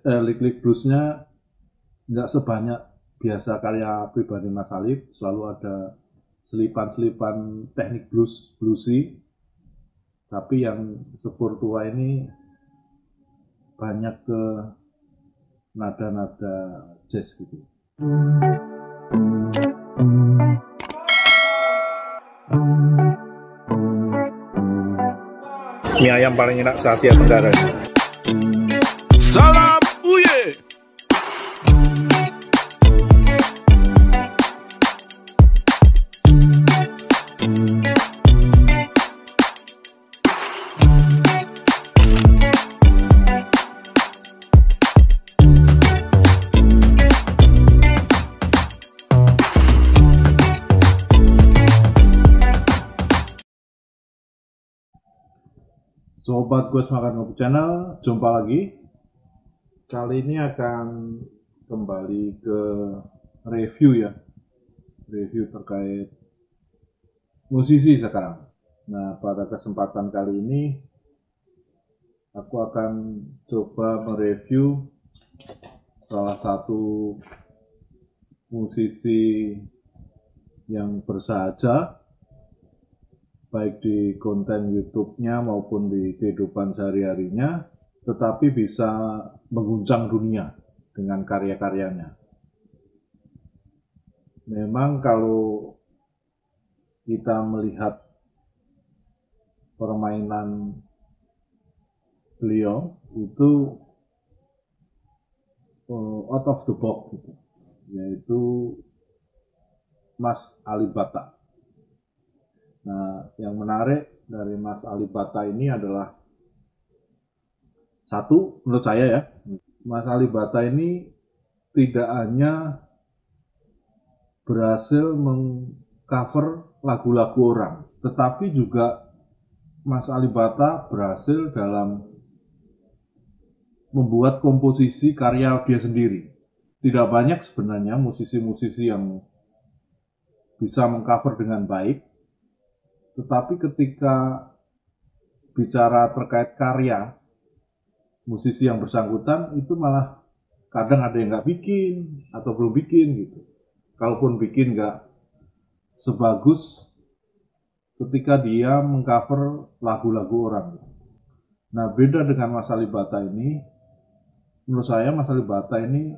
lirik bluesnya nggak sebanyak biasa karya pribadi Mas Alif, selalu ada selipan-selipan teknik bluesy, tapi yang Sepur Tua ini banyak ke nada-nada jazz gitu. Mie ayam paling enak se-Asia Tenggara. Salam Uye. Sobat Gus Makan Kopi Channel, jumpa lagi. Kali ini akan kembali ke review ya. Review terkait musisi sekarang. Nah, pada kesempatan kali ini aku akan coba mereview salah satu musisi yang bersahaja baik di konten YouTube-nya maupun di kehidupan sehari-harinya, tetapi bisa mengguncang dunia dengan karya-karyanya. Memang kalau kita melihat permainan beliau itu out of the box gitu, yaitu Mas Ali Bata. Nah, yang menarik dari Mas Ali Bata ini adalah satu, menurut saya ya, Mas Ali Bata ini tidak hanya berhasil mengcover lagu-lagu orang, tetapi juga Mas Ali Bata berhasil dalam membuat komposisi karya dia sendiri. Tidak banyak sebenarnya musisi-musisi yang bisa mengcover dengan baik. Tetapi ketika bicara terkait karya musisi yang bersangkutan, itu malah kadang ada yang nggak bikin atau belum bikin gitu. Kalaupun bikin nggak sebagus ketika dia mengcover lagu-lagu orang. Nah, beda dengan Mas Ali Bata ini, menurut saya Mas Ali Bata ini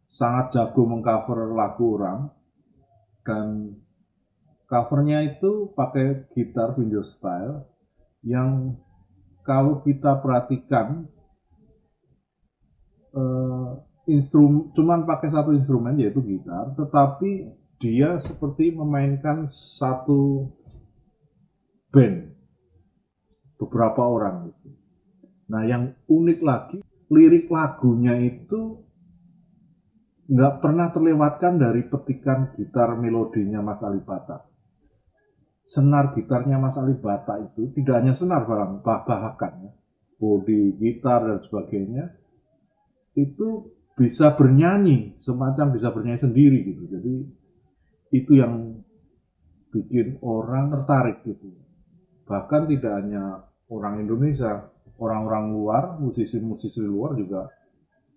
sangat jago mengcover lagu orang, dan covernya itu pakai gitar fingerstyle yang kalau kita perhatikan cuman pakai satu instrumen yaitu gitar, tetapi dia seperti memainkan satu band, beberapa orang gitu. Nah, yang unik lagi, lirik lagunya itu nggak pernah terlewatkan dari petikan gitar melodinya Mas Ali Bata. Senar gitarnya Mas Ali Bata itu tidak hanya senar bahkan body gitar dan sebagainya itu bisa bernyanyi, semacam bisa bernyanyi sendiri gitu. Jadi itu yang bikin orang tertarik gitu. Bahkan tidak hanya orang Indonesia, orang-orang luar, musisi-musisi luar juga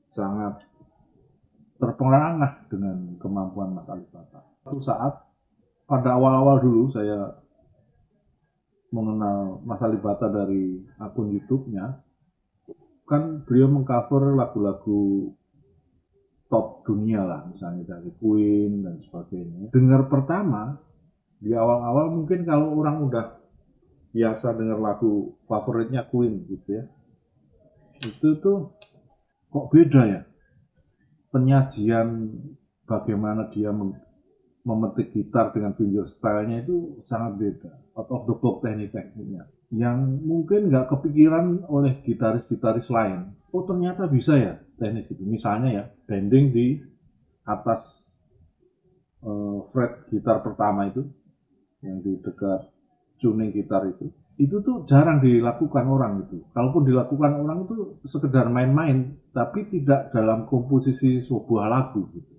sangat terperangah dengan kemampuan Mas Ali Bata. Suatu saat pada awal-awal dulu saya mengenal Mas Ali Bata dari akun YouTube-nya, kan beliau mengcover lagu-lagu top dunia lah, misalnya dari Queen dan sebagainya. Dengar pertama, di awal-awal mungkin kalau orang udah biasa dengar lagu favoritnya Queen gitu ya, itu tuh kok beda ya, penyajian bagaimana dia memetik gitar dengan fingerstyle-nya itu sangat beda, out of the box tekniknya, yang mungkin nggak kepikiran oleh gitaris-gitaris lain. Oh, ternyata bisa ya teknik itu. Misalnya ya, bending di atas fret gitar pertama itu, yang di dekat tuning gitar itu tuh jarang dilakukan orang itu. Kalaupun dilakukan orang itu sekedar main-main, tapi tidak dalam komposisi sebuah lagu gitu.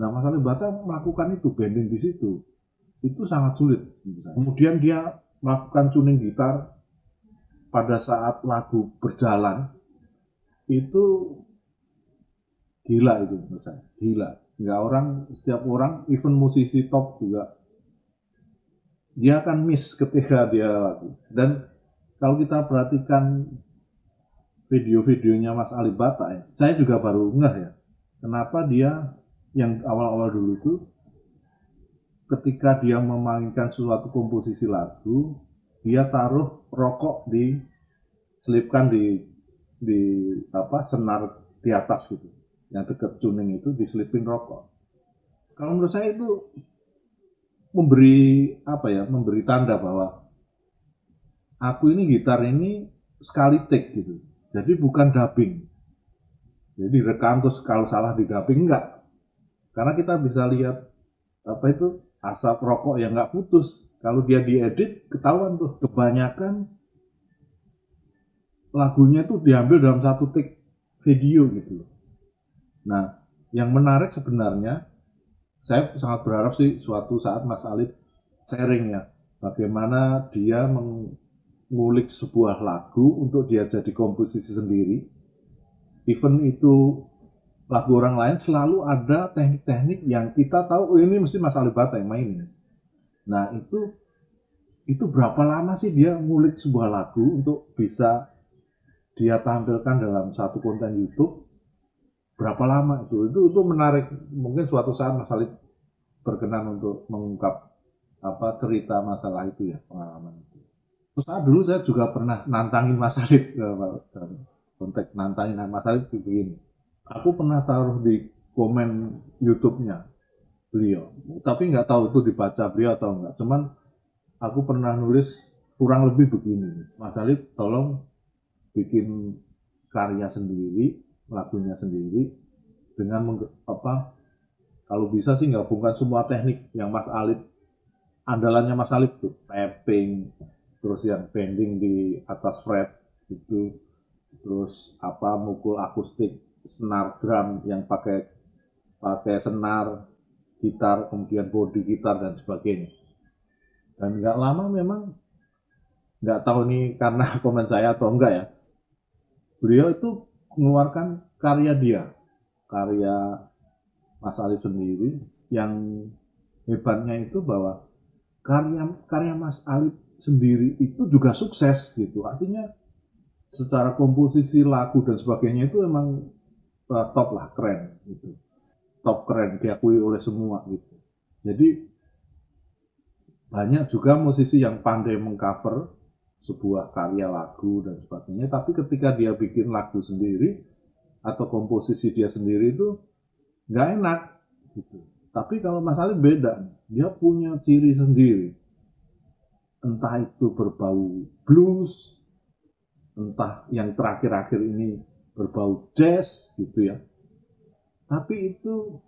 Nah, Mas Ali Bata melakukan itu, bending di situ, itu sangat sulit. Kemudian dia melakukan tuning gitar pada saat lagu berjalan, itu gila itu menurut saya, gila. Nggak orang, setiap orang, even musisi top juga, dia akan miss ketika dia lagu. Dan kalau kita perhatikan video-videonya Mas Ali Bata ya, saya juga baru ngeh ya, kenapa dia yang awal-awal dulu itu ketika dia memainkan suatu komposisi lagu, dia taruh rokok selipkan di senar di atas gitu, yang dekat tuning itu diselipin rokok. Kalau menurut saya itu memberi tanda bahwa aku ini gitar ini sekali take gitu, jadi bukan dubbing, jadi rekam terus kalau salah di dubbing enggak, karena kita bisa lihat asap rokok yang nggak putus. Kalau dia diedit ketahuan tuh, kebanyakan lagunya tuh diambil dalam satu take video gitu. Nah, yang menarik sebenarnya, saya sangat berharap sih suatu saat Mas Alif sharing ya, bagaimana dia mengulik sebuah lagu untuk dia jadi komposisi sendiri. Even itu lagu orang lain, selalu ada teknik-teknik yang kita tahu, oh ini mesti Mas Ali Bata yang mainin. Nah itu berapa lama sih dia ngulik sebuah lagu untuk bisa dia tampilkan dalam satu konten YouTube? Berapa lama itu menarik. Mungkin suatu saat Mas Ali berkenan untuk mengungkap cerita masalah itu ya, pengalaman itu. Terus dulu saya juga pernah nantangin Mas Ali dalam konteks nantangin Mas Ali begini. Aku pernah taruh di komen YouTube-nya beliau, tapi nggak tahu itu dibaca beliau atau enggak. Cuman aku pernah nulis kurang lebih begini, Mas Alif tolong bikin karya sendiri, lagunya sendiri, dengan kalau bisa sih gabungkan semua teknik yang Mas Alif, andalannya Mas Alif tuh, tapping, terus yang bending di atas fret itu, terus mukul akustik, senar drum yang pakai senar, gitar, kemudian body gitar dan sebagainya. Dan nggak lama memang, nggak tahu nih karena komen saya atau enggak ya, beliau itu mengeluarkan karya Mas Alif sendiri. Yang hebatnya itu bahwa karya Mas Alif sendiri itu juga sukses gitu. Artinya secara komposisi lagu dan sebagainya itu emang top lah, keren gitu, top keren, diakui oleh semua gitu. Jadi banyak juga musisi yang pandai mengcover sebuah karya lagu dan sebagainya, tapi ketika dia bikin lagu sendiri atau komposisi dia sendiri itu nggak enak gitu. Tapi kalau Mas Ali beda, dia punya ciri sendiri, entah itu berbau blues, entah yang terakhir-akhir ini berbau jazz gitu ya, tapi itu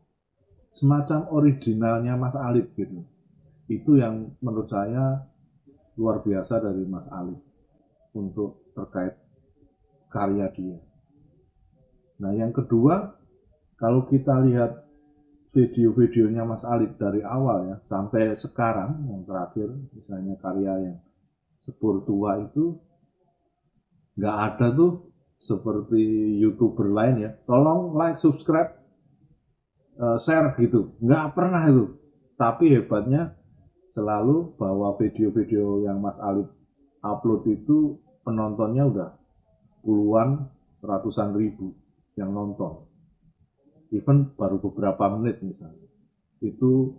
semacam originalnya Mas Alif gitu. Itu yang menurut saya luar biasa dari Mas Alif untuk terkait karya dia. Nah yang kedua, kalau kita lihat video-videonya Mas Alif dari awal ya sampai sekarang, yang terakhir misalnya karya yang Sepur Tua itu, nggak ada tuh seperti YouTuber lain ya, tolong like, subscribe, share gitu, nggak pernah itu. Tapi hebatnya selalu bahwa video-video yang Mas Alif upload itu penontonnya udah puluhan, ratusan ribu yang nonton, even baru beberapa menit misalnya. Itu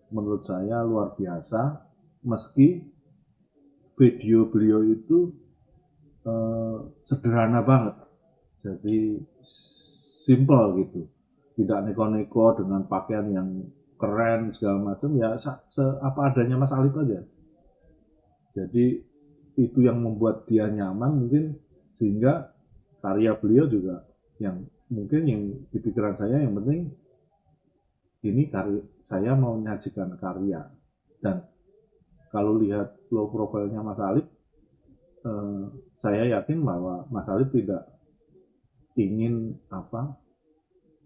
menurut saya luar biasa, meski video beliau itu sederhana banget, jadi simple gitu, tidak neko-neko dengan pakaian yang keren segala macam, ya apa adanya Mas Alif aja. Jadi itu yang membuat dia nyaman mungkin, sehingga karya beliau juga yang mungkin yang di pikiran saya yang penting ini karya, saya mau menyajikan karya. Dan kalau lihat low profile-nya Mas Alif, saya yakin bahwa Mas Alif tidak ingin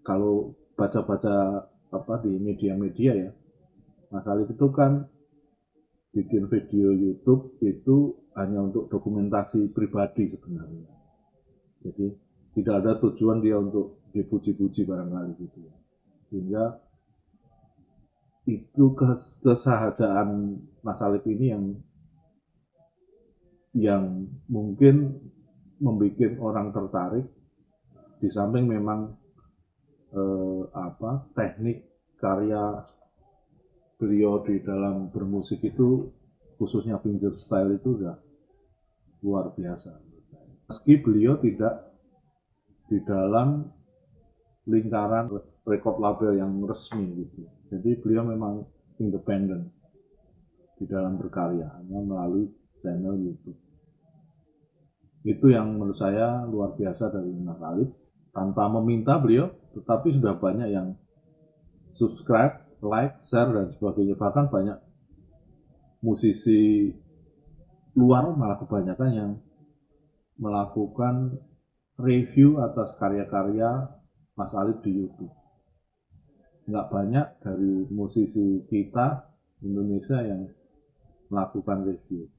kalau baca-baca di media-media ya, Mas Alif itu kan bikin video YouTube itu hanya untuk dokumentasi pribadi sebenarnya. Jadi tidak ada tujuan dia untuk dipuji-puji barangkali gitu ya. Sehingga itu kesahajaan Mas Alif ini yang mungkin membuat orang tertarik, di samping memang teknik karya beliau di dalam bermusik itu, khususnya fingerstyle itu udah luar biasa. Meski beliau tidak di dalam lingkaran record label yang resmi gitu, jadi beliau memang independen di dalam berkarya, hanya melalui channel YouTube. Itu yang menurut saya luar biasa dari Mas Alif. Tanpa meminta beliau, tetapi sudah banyak yang subscribe, like, share, dan sebagainya. Bahkan banyak musisi luar malah kebanyakan yang melakukan review atas karya-karya Mas Alif di YouTube. Nggak banyak dari musisi kita Indonesia yang melakukan review.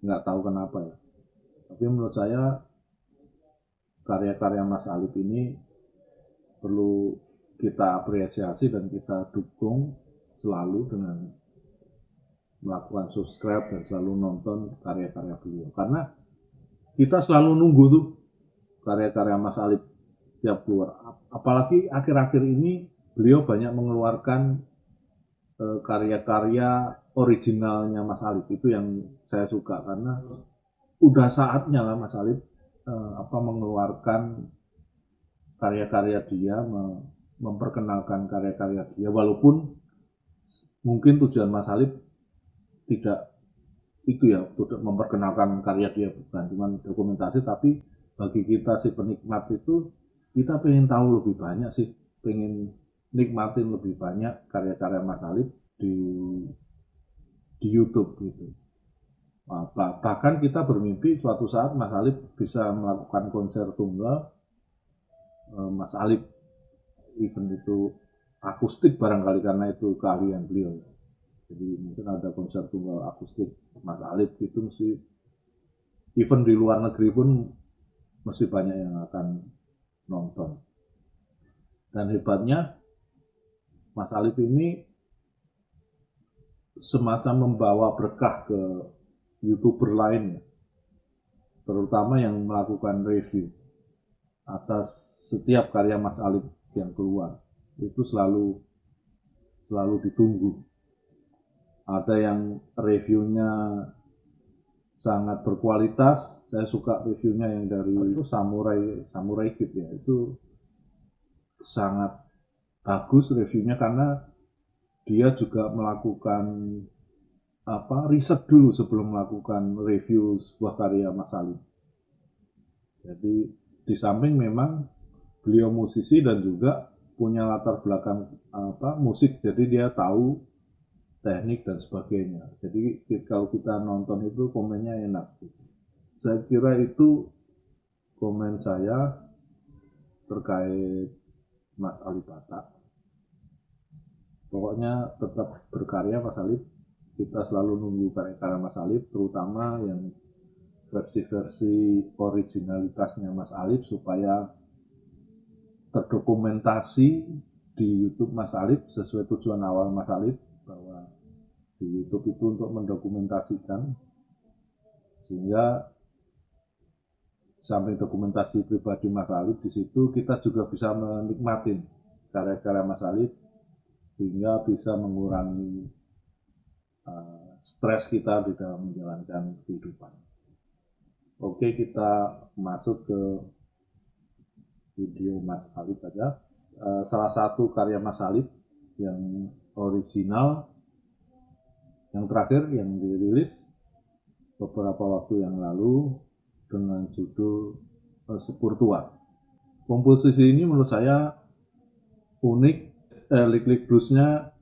Nggak tahu kenapa ya. Tapi menurut saya karya-karya Mas Alif ini perlu kita apresiasi dan kita dukung selalu dengan melakukan subscribe dan selalu nonton karya-karya beliau. Karena kita selalu nunggu tuh karya-karya Mas Alif setiap keluar. Apalagi akhir-akhir ini beliau banyak mengeluarkan karya-karya originalnya Mas Alif. Itu yang saya suka, karena udah saatnya lah Mas Alif mengeluarkan karya-karya dia, memperkenalkan karya-karya dia, walaupun mungkin tujuan Mas Alif tidak itu ya, untuk memperkenalkan karya dia, bukan cuma dokumentasi, tapi bagi kita si penikmat itu, kita pengen tahu lebih banyak sih, pengen nikmatin lebih banyak karya-karya Mas Alif di YouTube gitu. Bahkan kita bermimpi suatu saat Mas Alif bisa melakukan konser tunggal Mas Alif, event itu akustik barangkali, karena itu keahlian beliau. Jadi mungkin ada konser tunggal akustik Mas Alif itu, mesti event di luar negeri pun mesti banyak yang akan nonton. Dan hebatnya Mas Alif ini semacam membawa berkah ke YouTuber lain, terutama yang melakukan review atas setiap karya Mas Alif yang keluar. Itu selalu ditunggu. Ada yang reviewnya sangat berkualitas. Saya suka reviewnya yang dari itu Samurai Kid ya, itu sangat bagus reviewnya, karena dia juga melakukan riset dulu sebelum melakukan review sebuah karya Mas Alif. Jadi di samping memang beliau musisi dan juga punya latar belakang musik, jadi dia tahu teknik dan sebagainya. Jadi kalau kita nonton itu komennya enak. Saya kira itu komen saya terkait Mas Alif Ba. Pokoknya tetap berkarya Mas Alif. Kita selalu nunggu karya-karya Mas Alif, terutama yang versi-versi originalitasnya Mas Alif, supaya terdokumentasi di YouTube Mas Alif sesuai tujuan awal Mas Alif, bahwa di YouTube itu untuk mendokumentasikan, sehingga samping dokumentasi pribadi Mas Alif, di situ kita juga bisa menikmati karya-karya Mas Alif, sehingga bisa mengurangi stres kita di dalam menjalankan kehidupan. Oke, kita masuk ke video Mas Alif saja. Salah satu karya Mas Alif yang original, yang terakhir yang dirilis beberapa waktu yang lalu dengan judul Sepur Tua. Komposisi ini menurut saya unik, lick-lick bluesnya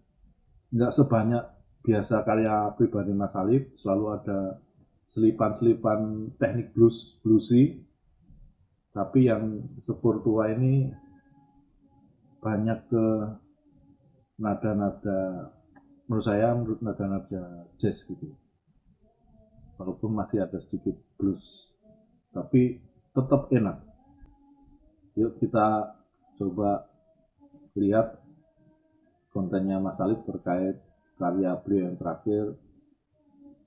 nggak sebanyak biasa karya pribadi Mas Alif, selalu ada selipan-selipan teknik bluesy, tapi yang Sepur Tua ini banyak ke nada-nada, menurut nada-nada jazz gitu, walaupun masih ada sedikit blues, tapi tetap enak. Yuk kita coba lihat kontennya Mas Alif terkait karya beliau yang terakhir,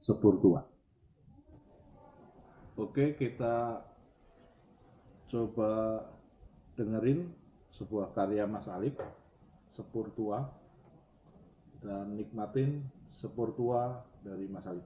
Sepur Tua. Oke, kita coba dengerin sebuah karya Mas Alif, Sepur Tua, dan nikmatin Sepur Tua dari Mas Alif.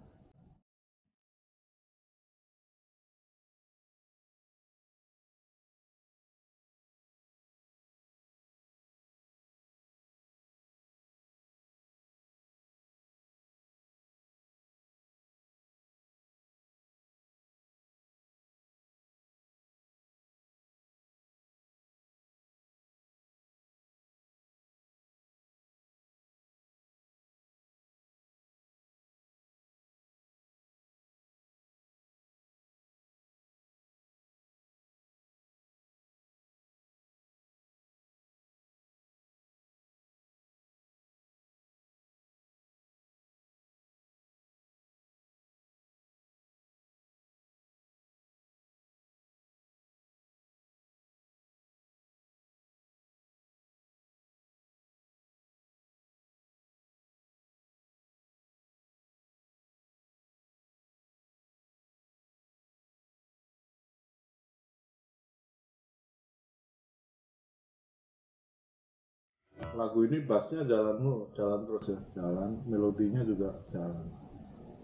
Lagu ini bassnya jalan terus ya, jalan, melodinya juga jalan.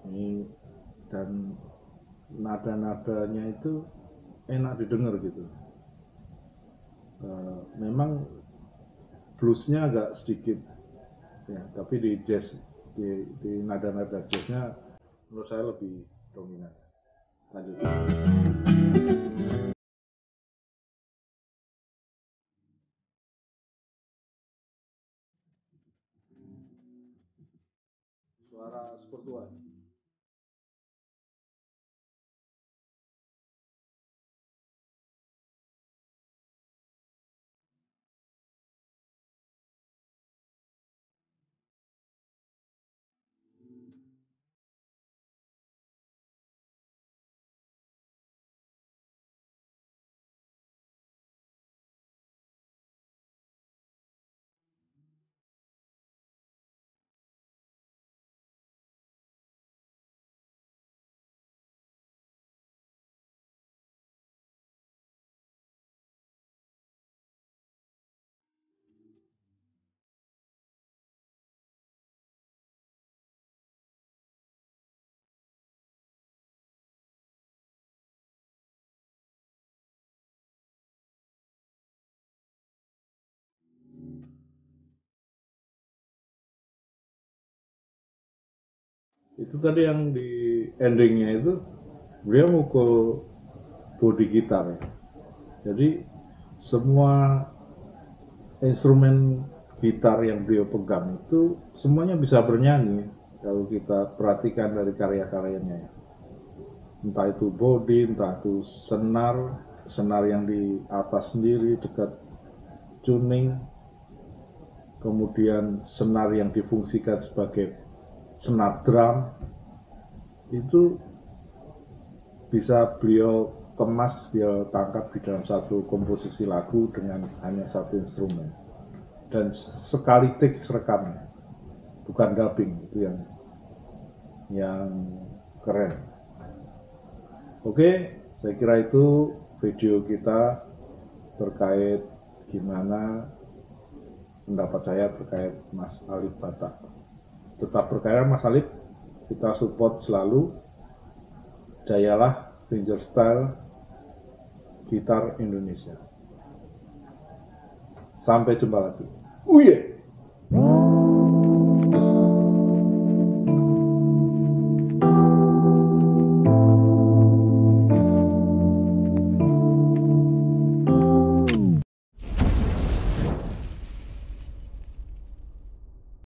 Ini dan nada-nadanya itu enak didengar gitu. Memang bluesnya agak sedikit ya, tapi di jazz, di nada-nada jazznya menurut saya lebih dominan. Lanjut. Suara Sepur. Itu tadi yang di endingnya itu beliau mukul body gitar ya. Jadi semua instrumen gitar yang beliau pegang itu semuanya bisa bernyanyi kalau kita perhatikan dari karya-karyanya ya. Entah itu body, entah itu senar yang di atas sendiri dekat tuning, kemudian senar yang difungsikan sebagai senar drum, itu bisa beliau kemas, beliau tangkap di dalam satu komposisi lagu dengan hanya satu instrumen. Dan sekali take rekamnya, bukan dubbing, itu yang keren. Oke, saya kira itu video kita terkait gimana pendapat saya terkait Mas Alif Ba-Ta. Tetap berkarya Mas Alif, kita support selalu. Jayalah fingerstyle gitar Indonesia. Sampai jumpa lagi.